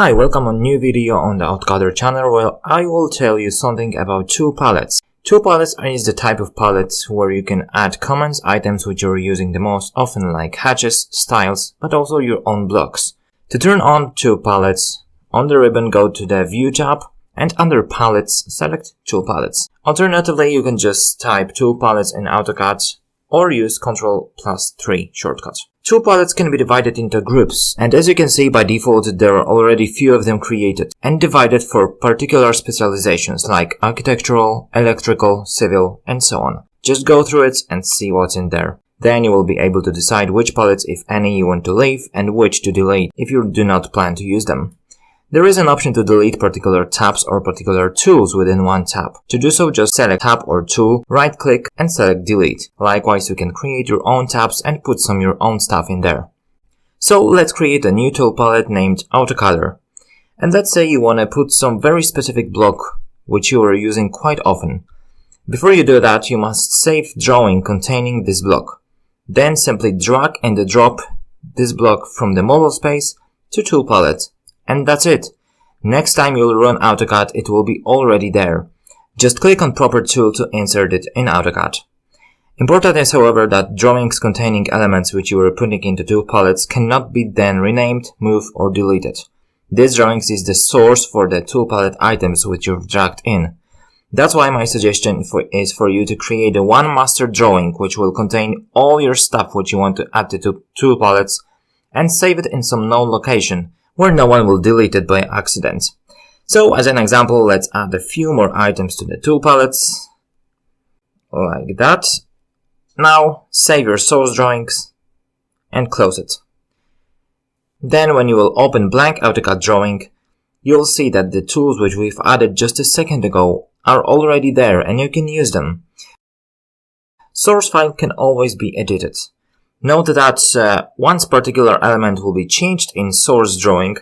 Hi, welcome on a new video on the AutocADer channel where I will tell you something about tool palettes. Tool palettes is the type of palettes where you can add commands, items which you're using the most often like hatches, styles, but also your own blocks. To turn on tool palettes, on the ribbon go to the View tab and under Palettes select Tool Palettes. Alternatively, you can just type Tool Palettes in AutoCAD or use Ctrl+3 shortcut. Tool palettes can be divided into groups, and as you can see by default there are already few of them created and divided for particular specializations like architectural, electrical, civil, and so on. Just go through it and see what's in there. Then you will be able to decide which palettes, if any, you want to leave and which to delete if you do not plan to use them. There is an option to delete particular tabs or particular tools within one tab. To do so, just select tab or tool, right click and select delete. Likewise, you can create your own tabs and put some your own stuff in there. So let's create a new tool palette named AutoCADer. And let's say you want to put some very specific block which you are using quite often. Before you do that, you must save drawing containing this block. Then simply drag and drop this block from the model space to tool palette. And that's it. Next time you'll run AutoCAD, it will be already there. Just click on proper tool to insert it in AutoCAD. Important is, however, that drawings containing elements which you are putting into tool palettes cannot be then renamed, moved, or deleted. This drawings is the source for the tool palette items which you've dragged in. That's why my suggestion is for you to create a one master drawing which will contain all your stuff which you want to add to tool palettes and save it in some known location where no one will delete it by accident. So as an example, let's add a few more items to the tool palettes, like that. Now save your source drawings and close it. Then when you will open blank AutoCAD drawing, you'll see that the tools which we've added just a second ago are already there and you can use them. Source file can always be edited. Note that once particular element will be changed in source drawing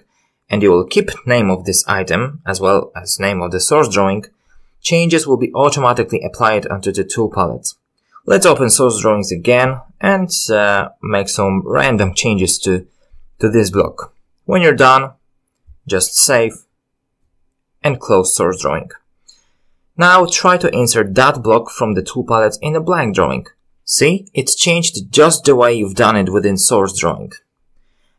and you will keep name of this item as well as name of the source drawing, changes will be automatically applied onto the tool palette. Let's open source drawings again and make some random changes to this block. When you're done, just save and close source drawing. Now try to insert that block from the tool palette in a blank drawing. See, it's changed just the way you've done it within source drawing.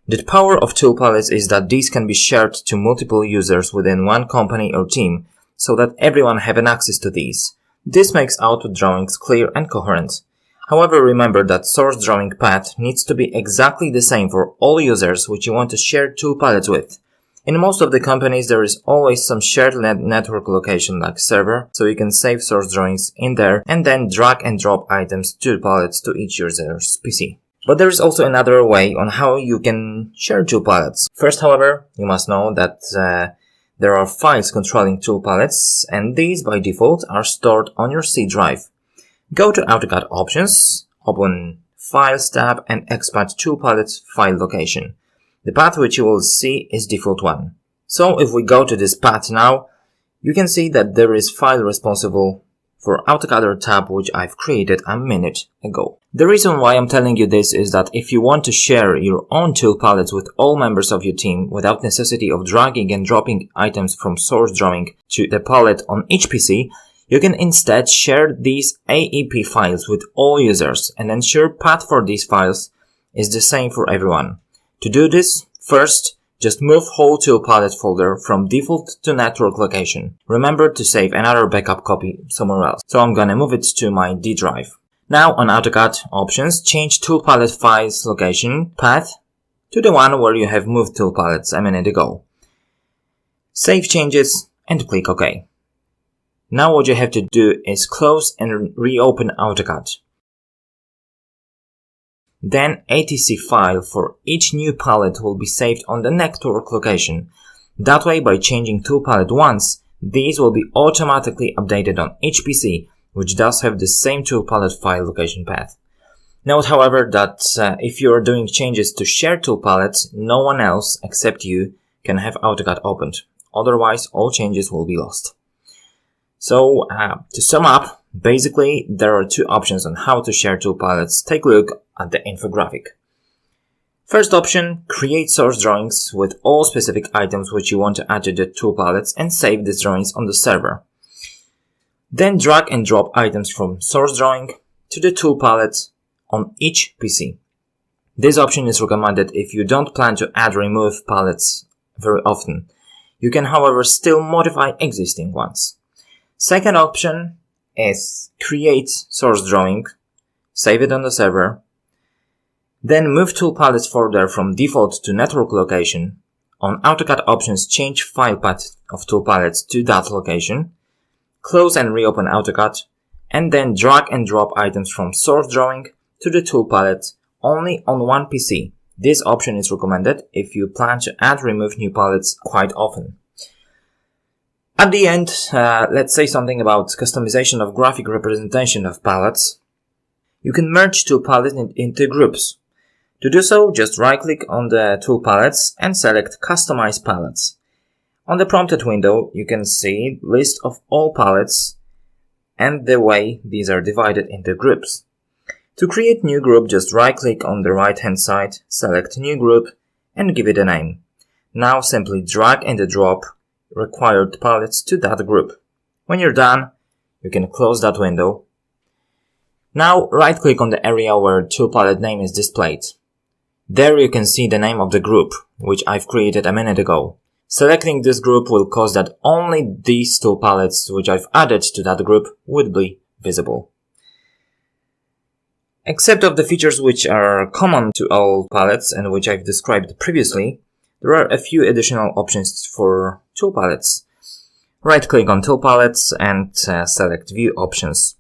The power of tool palettes is that these can be shared to multiple users within one company or team, so that everyone have an access to these. This makes output drawings clear and coherent. However, remember that source drawing path needs to be exactly the same for all users which you want to share tool palettes with. In most of the companies, there is always some shared network location like server, so you can save source drawings in there and then drag and drop items to palettes to each user's PC. But there is also another way on how you can share tool palettes. First, however, you must know that there are files controlling tool palettes, and these by default are stored on your C drive. Go to AutoCAD Options, open Files tab and expand tool palettes file location. The path which you will see is default one. So if we go to this path now, you can see that there is file responsible for AutoCADer tab which I've created a minute ago. The reason why I'm telling you this is that if you want to share your own tool palettes with all members of your team without necessity of dragging and dropping items from source drawing to the palette on each PC, you can instead share these AEP files with all users and ensure path for these files is the same for everyone. To do this, first, just move whole tool palette folder from default to network location. Remember to save another backup copy somewhere else. So I'm gonna move it to my D drive. Now on AutoCAD Options, change tool palette files location path to the one where you have moved tool palettes a minute ago. Save changes and click OK. Now what you have to do is close and reopen AutoCAD. Then ATC file for each new palette will be saved on the network location. That way, by changing tool palette once, these will be automatically updated on each PC, which does have the same tool palette file location path. Note, however, that if you are doing changes to shared tool palettes, no one else except you can have AutoCAD opened. Otherwise, all changes will be lost. So, to sum up, basically, there are two options on how to share tool palettes. Take a look at the infographic. First option, create source drawings with all specific items which you want to add to the tool palettes and save these drawings on the server. Then drag and drop items from source drawing to the tool palette on each PC. This option is recommended if you don't plan to add or remove palettes very often. You can, however, still modify existing ones. Second option is create source drawing, save it on the server, then move tool palettes folder from default to network location. On AutoCAD options, change file path of tool palettes to that location, close and reopen AutoCAD, and then drag and drop items from source drawing to the tool palette only on one PC. This option is recommended if you plan to add or remove new palettes quite often. At the end, let's say something about customization of graphic representation of palettes. You can merge tool palettes into groups. To do so, just right-click on the tool palettes and select Customize Palettes. On the prompted window, you can see list of all palettes and the way these are divided into groups. To create new group, just right-click on the right-hand side, select New Group, and give it a name. Now simply drag and drop required palettes to that group. When you're done, you can close that window. Now right-click on the area where tool palette name is displayed. There you can see the name of the group, which I've created a minute ago. Selecting this group will cause that only these tool palettes which I've added to that group would be visible. Except of the features which are common to all palettes and which I've described previously, there are a few additional options for tool palettes. Right-click on tool palettes and select View Options.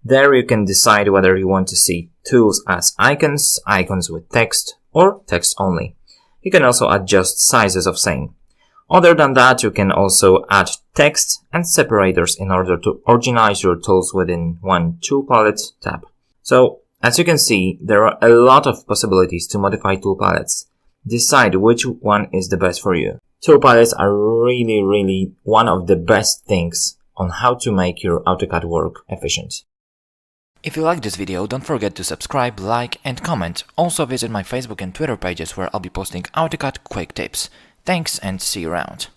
There you can decide whether you want to see tools as icons, icons with text, or text only. You can also adjust sizes of same. Other than that, you can also add text and separators in order to organize your tools within one tool palette tab. So, as you can see, there are a lot of possibilities to modify tool palettes. Decide which one is the best for you. Tool palettes are really one of the best things on how to make your AutoCAD work efficient. If you like this video, don't forget to subscribe, like and comment. Also visit my Facebook and Twitter pages where I'll be posting AutoCAD quick tips. Thanks and see you around.